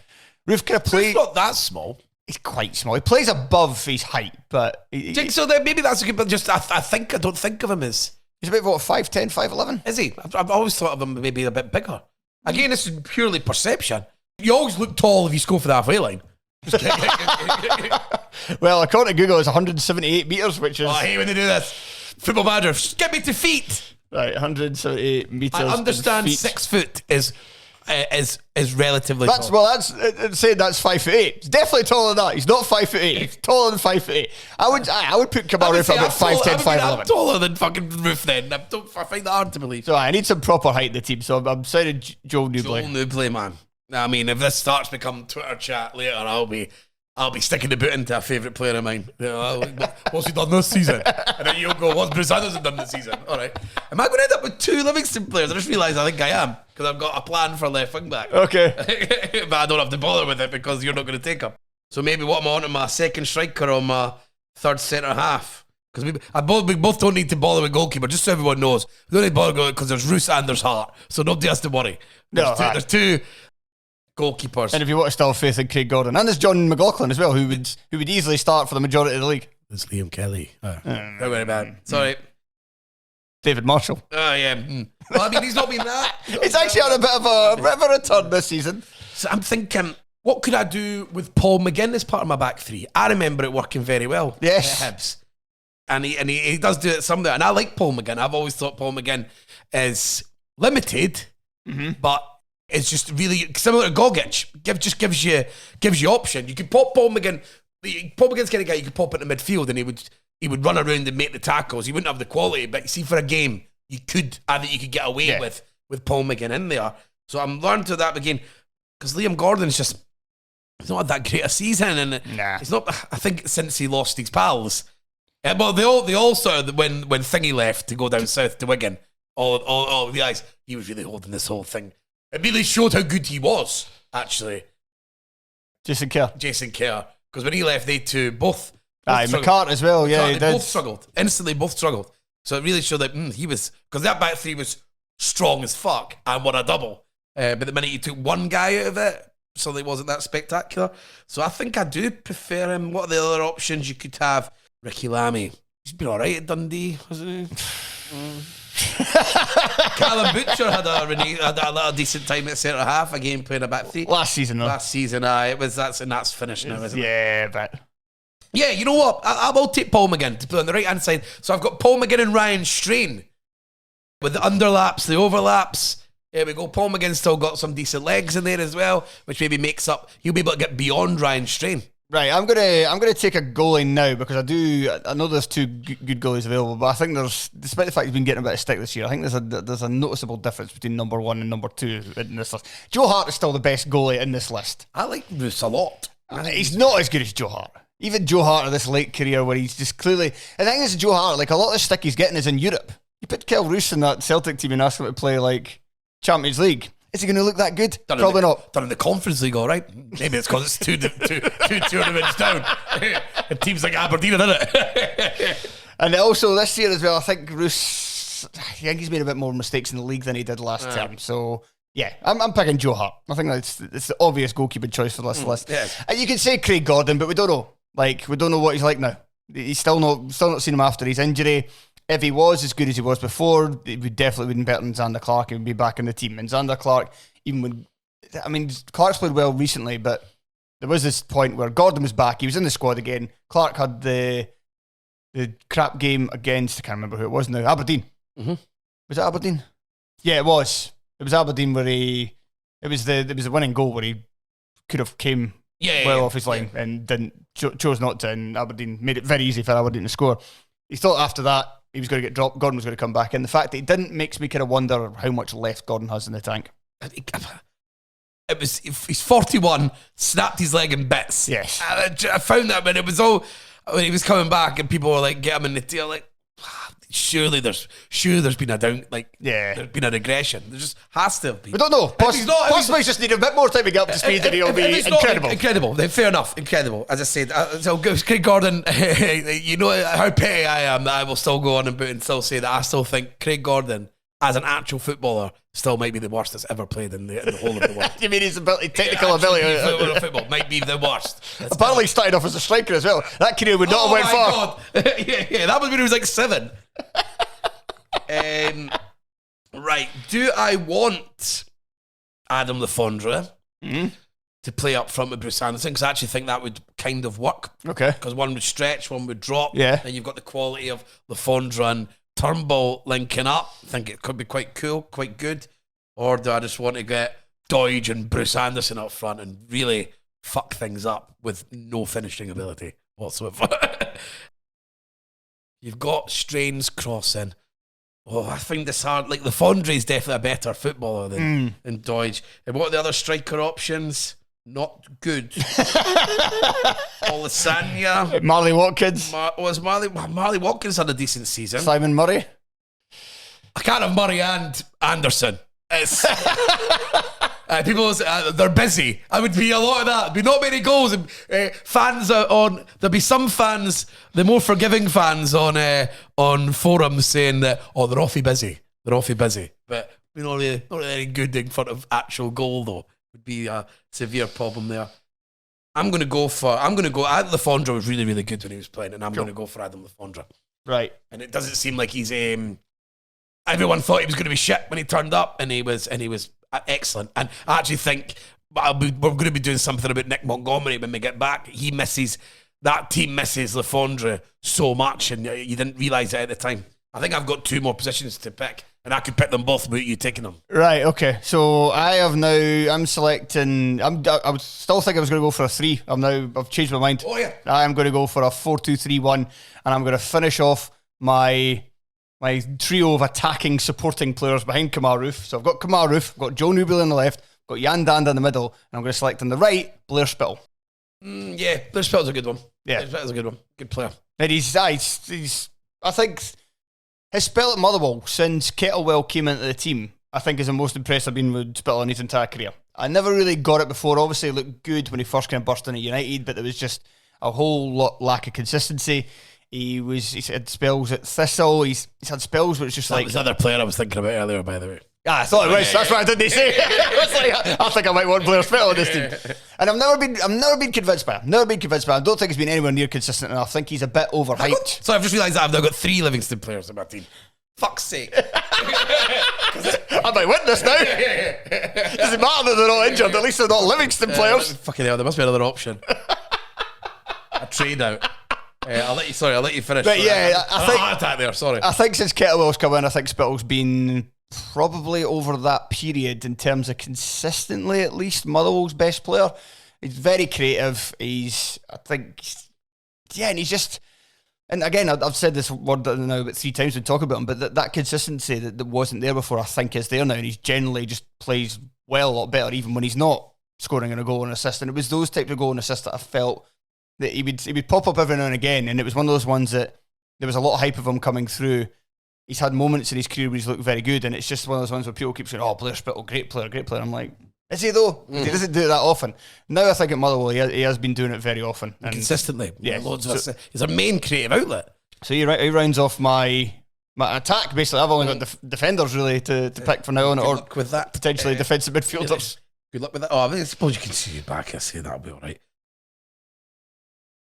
Roof kind of plays. He's not that small. He's quite small. He plays above his height, but So then maybe that's a good. But just I don't think of him as. He's about what 5'10", 5'11". Is he? I've always thought of him maybe a bit bigger. Again, this is purely perception. You always look tall if you score for the halfway line. Well, according to Google, it's 178 metres, which is... Oh, I hate when they do this. Football manager, get me to feet. Right, 178 metres. I understand 6 foot is relatively tall. Well, that's saying that's 5'8". It's definitely taller than that. He's not 5'8". He's taller than 5'8". I would put Kamar Roof about 5'10", 5'11". I'm taller than fucking Roof then. I find that hard to believe. So I need some proper height in the team. So I'm signing Joel Newbley. Joel Newbley, man. I mean, if this starts to become Twitter chat later, I'll be sticking the boot into a favourite player of mine. What's he done this season? And then you'll go, what's Bruce Anderson done this season? All right. Am I going to end up with 2 Livingston players? I just realised I think I am, because I've got a plan for left wing back. Okay. But I don't have to bother with it because you're not going to take him. So maybe what am I on to my second striker or my third centre half? Because we both don't need to bother with goalkeeper, just so everyone knows. We don't need to bother because there's Roos and there's Hart. So nobody has to worry. There's two goalkeepers. And if you want to still have faith in Craig Gordon, and there's John McLaughlin as well, who would easily start for the majority of the league. There's Liam Kelly. Don't worry about it. Sorry. David Marshall. Oh, yeah. Well, I mean, he's not been that. He's actually on a bit of a return this season. So I'm thinking, what could I do with Paul McGinn as part of my back three? I remember it working very well. Yes. At Hibs. And he does do it somewhere. And I like Paul McGinn. I've always thought Paul McGinn is limited, but it's just really similar to Gogic. Just gives you option. You could pop Paul McGinn. Paul McGinn's kind of guy you could pop into midfield and he would run around and make the tackles. He wouldn't have the quality, but you see, for a game, you could get away with Paul McGinn in there. So I'm learning to that again, because Liam Gordon's just, he's not had that great a season, and it's not. I think since he lost his pals, well, they all sort of, when Thingy left to go down south to Wigan, all the guys, he was really holding this whole thing. It really showed how good he was, actually. Jason Kerr. Because when he left, they two both McCart as well, yeah, he did. Both struggled. Instantly, both struggled. So it really showed that he was, because that back three was strong as fuck and won a double. But the minute you took one guy out of it, so it wasn't that spectacular. So I think I do prefer him. What are the other options you could have? Ricky Lammy. He's been all right at Dundee, hasn't he? Callum Butcher had a decent time at centre half, again playing a back three. Last season, that's finished now, isn't it? Yeah, but yeah, you know what? I will take Paul McGinn to play on the right hand side. So I've got Paul McGinn and Ryan Strain with the underlaps, the overlaps. There we go. Paul McGinn's still got some decent legs in there as well, which maybe makes up. He'll be able to get beyond Ryan Strain. Right, I'm gonna take a goalie now, because I know there's two good goalies available, but I think despite the fact he's been getting a bit of stick this year, I think there's a noticeable difference between number 1 and number 2 in this list. Joe Hart is still the best goalie in this list. I like Bruce a lot. He's not as good as Joe Hart. Even Joe Hart in this late career, where he's just clearly, the thing is, Joe Hart, like, a lot of the stick he's getting is in Europe. You put Kel Roos in that Celtic team and ask him to play like Champions League. Is he going to look that good? Probably not. Done in the Conference League, all right. Maybe it's because it's two tournaments down. And teams like Aberdeen, isn't it? And also this year as well, I think Roos, I think he's made a bit more mistakes in the league than he did last term. So yeah, I'm picking Joe Hart. I think it's the obvious goalkeeper choice for this list. Yes. And you could say Craig Gordon, but we don't know. Like, we don't know what he's like now. He's still not seen him after his injury. If he was as good as he was before, it would definitely been better than Xander Clark. He would be back in the team. And Xander Clark, Clark's played well recently, but there was this point where Gordon was back. He was in the squad again. Clark had the crap game against, I can't remember who it was now, Aberdeen. Mm-hmm. Was it Aberdeen? Yeah, it was. It was Aberdeen where it was the winning goal where he could have came off his line and chose not to, and Aberdeen made it very easy for Aberdeen to score. He thought after that he was going to get dropped, Gordon was going to come back, and the fact that he didn't makes me kind of wonder how much left Gordon has in the tank. He's 41, snapped his leg in bits. Yes. I found that when he was coming back and people were like, get him in the tail, like, surely there's been a down, like, there's been a regression. There just has to have been. We don't know. Possibly just need a bit more time to get up to speed, and he'll be incredible. Incredible. Then fair enough. Incredible. As I said, so Craig Gordon. You know how petty I am. That I will still go on and still say that I still think Craig Gordon, as an actual footballer, still might be the worst that's ever played in the whole of the world. You mean his technical ability? Football might be the worst. Apparently, he started off as a striker as well. That career would not have went far. God. yeah, that was when he was like 7. Right, do I want Adam Lafondra to play up front with Bruce Anderson? Because I actually think that would kind of work. Okay. Because one would stretch, one would drop. Yeah. And you've got the quality of Lafondra and Turnbull linking up. I think it could be quite cool, quite good. Or do I just want to get Doidge and Bruce Anderson up front and really fuck things up with no finishing ability whatsoever? You've got Strains crossing. Oh, I find this hard. Like, Lafondra is definitely a better footballer than Doidge. And what are the other striker options? Not good. Olisanya. Marley Watkins. Marley Watkins had a decent season. Simon Murray. I can't have Murray and Anderson. It's people, they're busy. I would be a lot of that. There'd be not many goals. Fans there'll be some fans, the more forgiving fans on forums saying that, oh, they're awfully busy. They're awfully busy. But not really any good in front of actual goal, though. Would be a severe problem there. Adam Lafondra was really, really good when he was playing, and I'm going to go for Adam Lafondra. Right. And it doesn't seem like he's everyone thought he was going to be shit when he turned up, and he was excellent. And I actually think we're going to be doing something about Nick Montgomery when we get back. That team misses Lafondra so much, and you didn't realise it at the time. I think I've got 2 more positions to pick, and I could pick them both without you taking them. Right, okay. So I'm selecting, I would still think I was going to go for a 3. I've changed my mind. Oh, yeah. I'm going to go for a 4-2-3-1, and I'm going to finish off my trio of attacking supporting players behind Kamaru. So I've got Kamaru, I've got Joe Newbill on the left, I've got Jan Danda in the middle, and I'm going to select on the right, Blair Spittle. Yeah, Blair Spittle's a good one. Yeah. Blair Spittle's a good one. Good player. And he's I think his spell at Motherwell since Kettlewell came into the team, I think is the most impressed I've been with Spittle in his entire career. I never really got it before. Obviously, he looked good when he first kind of burst in at United, but there was just a whole lot lack of consistency. He's had spells at Thistle. He's had spells where it's just like... That was the other player I was thinking about earlier, by the way. I thought it was. That's why I didn't say. I think I might want Blair Spittle on this team. And I've never been convinced by him. I don't think he's been anywhere near consistent enough. I think he's a bit overhyped. So I've just realised that I've now got 3 Livingston players in my team. Fuck's sake. I might win this now. Doesn't matter that they're all injured. At least they're not Livingston players. Fucking hell, there must be another option. A trade out. I'll let you finish. But yeah, I think heart attack there. Sorry. I think since Kettlewell's come in, I think Spittle's been probably over that period in terms of consistently at least Motherwell's best player. He's very creative. And he's just. And again, I've said this word now about 3 times to talk about him, but that consistency that wasn't there before, I think is there now, and he's generally just plays well a lot better, even when he's not scoring a goal and assist. And it was those types of goal and assist that I felt that he would pop up every now and again, and it was one of those ones that there was a lot of hype of him coming through. He's had moments in his career where he's looked very good, and it's just one of those ones where people keep saying, "Oh, Blair Spittle, great player." I'm like, is he though? He doesn't do it that often. Now I think at Motherwell he has been doing it very often and consistently. Yeah, he's a main creative outlet. So he rounds off my attack. Basically, I've only got defenders really to pick for now on, or with that potentially defensive midfielders. Good luck with that. Oh, I suppose you can see you back. I say that'll be all right.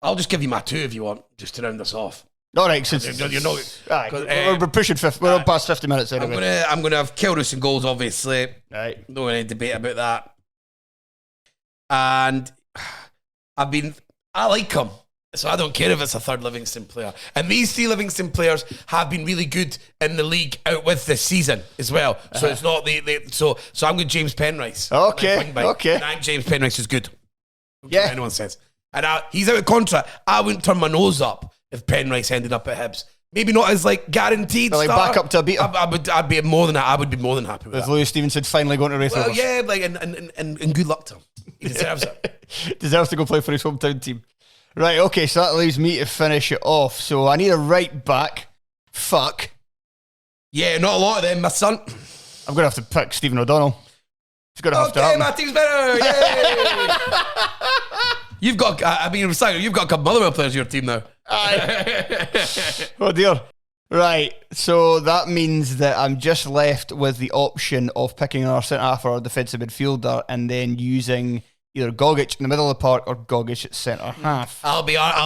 I'll just give you my 2 if you want, just to round us off. All right, we're pushing 50. We're on past 50 minutes anyway. I'm gonna have Kilruss in goals, obviously. Right, no any debate about that. And I like him, so I don't care if it's a 3rd Livingston player. And these 3 Livingston players have been really good in the league out with this season as well. So it's not so I'm with James Penrice. Okay. And I think James Penrice is good. Yeah, anyone says. And he's out of contract. I wouldn't turn my nose up if Penrice ended up at Hibs. Maybe not as guaranteed. But back up to a beater. I'd be more than that. I would be more than happy with that. With Lewis Stevenson finally going to race over. Yeah, and good luck to him. He deserves it. Deserves to go play for his hometown team. Right, okay, so that leaves me to finish it off. So I need a right back, fuck. Yeah, not a lot of them, my son. I'm going to have to pick Stephen O'Donnell. It's going to have to Okay, happen. my team's better. Yay! You've got a couple Motherwell players in your team now. Oh dear. Right, so that means that I'm just left with the option of picking our centre-half or defensive midfielder and then using either Gogic in the middle of the park or Gogic at centre-half. I'll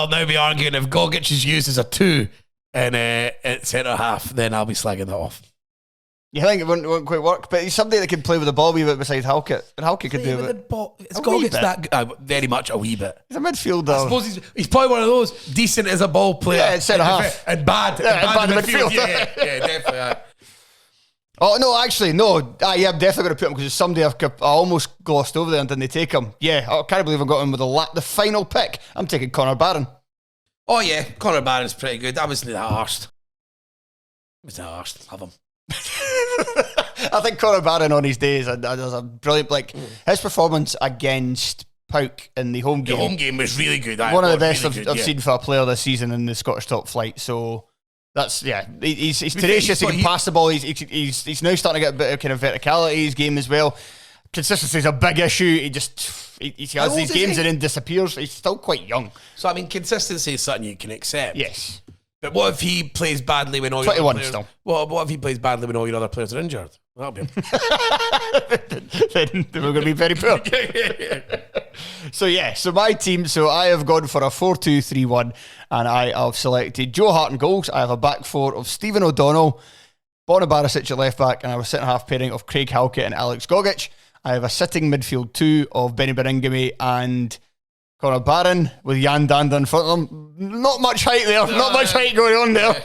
now be arguing if Gogic is used as a 2 and at centre-half, then I'll be slagging that off. You think it wouldn't quite work? But he's somebody that can play with the ball a wee bit besides Halkett. And Halkett could do it. Is Gogic that good? Very much a wee bit. He's a midfielder. I suppose he's probably one of those decent as a ball player. Yeah, at centre-half. And bad in midfield. Yeah, definitely. Oh, no, actually, no. Yeah, I'm definitely going to put him because it's somebody I almost glossed over there and didn't take him. Yeah, I can't believe I got him with the final pick. I'm taking Connor Barron. Oh, yeah, Connor Barron's pretty good. I wasn't that arsed. Love him. I think Connor Barron on his days was a brilliant, his performance against Pauk in the home game. The home game was really good. One of the best I've seen for a player this season in the Scottish top flight. So that's, he's tenacious, he can pass the ball, he's now starting to get a bit of kind of verticality in his game as well. Consistency is a big issue. He has these games and then disappears. He's still quite young. So, I mean, consistency is something you can accept. Yes. But what if he plays badly when all 21 your other players... still. What if he plays badly when all your other players are injured? That'll be him. then we're going to be very poor. So my team, I have gone for a 4-2-3-1 and I have selected Joe Hart in goals. I have a back four of Stephen O'Donnell, Borna Barisic at left back, and I have a centre-half pairing of Craig Halkett and Alex Gogic. I have a sitting midfield 2 of Benny Beringame and Connor Barron with Jan Danda in front of them. Not much height there. Not much height going on there.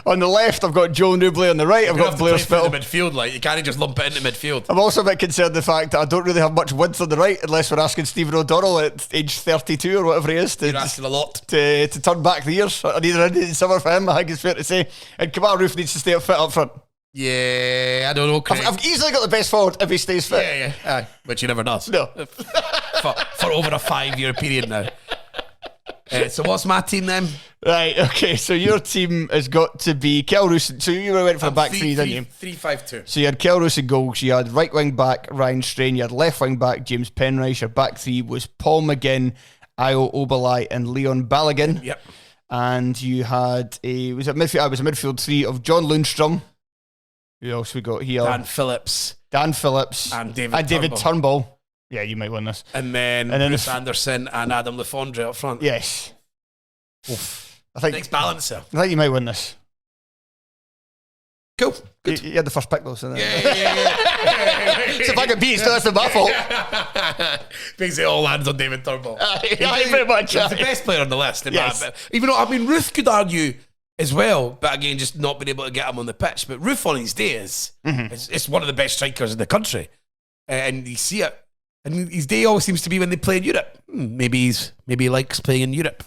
On the left, I've got Joe Newbley. On the right, I've got Blair Spittle. The midfield, you can't just lump it into midfield. I'm also a bit concerned the fact that I don't really have much width on the right unless we're asking Stephen O'Donnell at age 32 or whatever he is. You're asking a lot. To turn back the years. Neither in summer for him, I think it's fair to say. And Kamal Roof needs to stay up fit up front. Yeah, I don't know, Craig. I've easily got the best forward if he stays fit. Yeah. Which he never does. No. for over a 5-year period now. So what's my team then? Right, okay, so your team has got to be Kel Roos. So you went for a back three, didn't you? 3-5-2. So you had Kel Roos in goals, you had right wing back Ryan Strain, you had left wing back James Penrice, your back three was Paul McGinn, Io Obalai and Leon Balogun. Yep. And you had a midfield 3 of John Lundstrom. Who else we got here? Dan Phillips. And David Turnbull. Yeah, you might win this. And then Bruce Anderson and Adam Lefondre up front. Yes. Oof. I think next balancer. I think you might win this. Cool. Good. You had the first pick though, so yeah. So if I get beat, that's my fault. Basically, all hands on David Turnbull. Very much. He's the best player on the list. Even though, Ruth could argue as well, but again, just not being able to get him on the pitch. But Ruth on his day is one of the best strikers in the country, and you see it. And his day always seems to be when they play in Europe. Maybe he likes playing in Europe.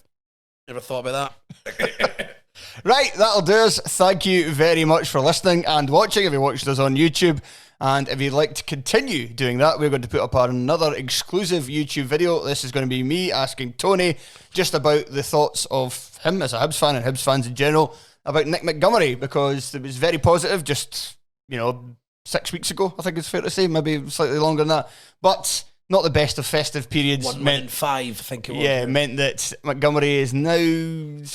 Never thought about that. Right, that'll do us. Thank you very much for listening and watching. If you watched us on YouTube, and if you'd like to continue doing that, we're going to put up another exclusive YouTube video. This is going to be me asking Tony just about the thoughts of him as a Hibs fan and Hibs fans in general about Nick Montgomery, because it was very positive just 6 weeks ago, I think it's fair to say, maybe slightly longer than that, but not the best of festive periods. 1 in 5, I think it was. Yeah, meant that Montgomery is now,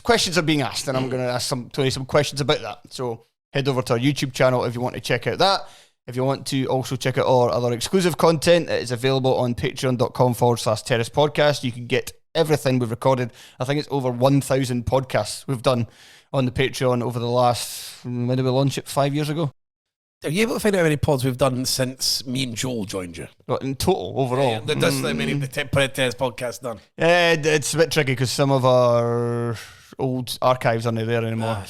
questions are being asked, and I'm going to ask Tony some questions about that. So head over to our YouTube channel if you want to check out that. If you want to also check out our other exclusive content, it is available on patreon.com/Terrace Podcast. You can get everything we've recorded. I think it's over 1,000 podcasts we've done on the Patreon over the last, when did we launch it, 5 years ago? Are you able to find out how many pods we've done since me and Joel joined you? What, in total, overall? Yeah, that's how many the Terrace Podcast done. Yeah, it's a bit tricky because some of our old archives aren't there anymore.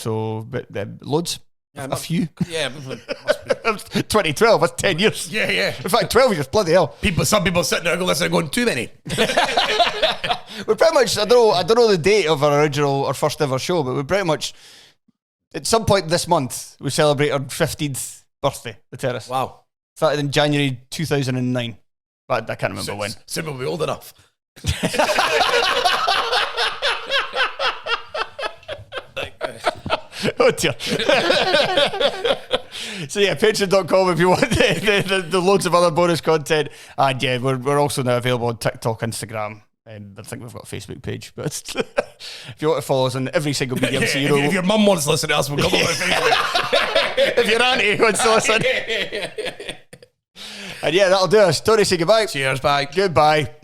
But loads. Yeah, a few. Yeah. 2012, that's 10 years. Yeah. In fact, 12 years, bloody hell. Some people sitting there listening going, too many. We're pretty much, I don't know the date of our first ever show, but we're pretty much, at some point this month, we celebrate our 15th birthday, the Terrace. Wow. Started in January 2009. But I can't remember when. Soon we'll be old enough. Oh dear. So yeah, patreon.com if you want the loads of other bonus content. And yeah, we're also now available on TikTok, Instagram. I think we've got a Facebook page, but if you want to follow us on every single medium, so you know, if your mum wants to listen to us, we'll come on Facebook. If your auntie wants to listen. And yeah, that'll do us. Tony, say goodbye. Cheers, bye. Goodbye.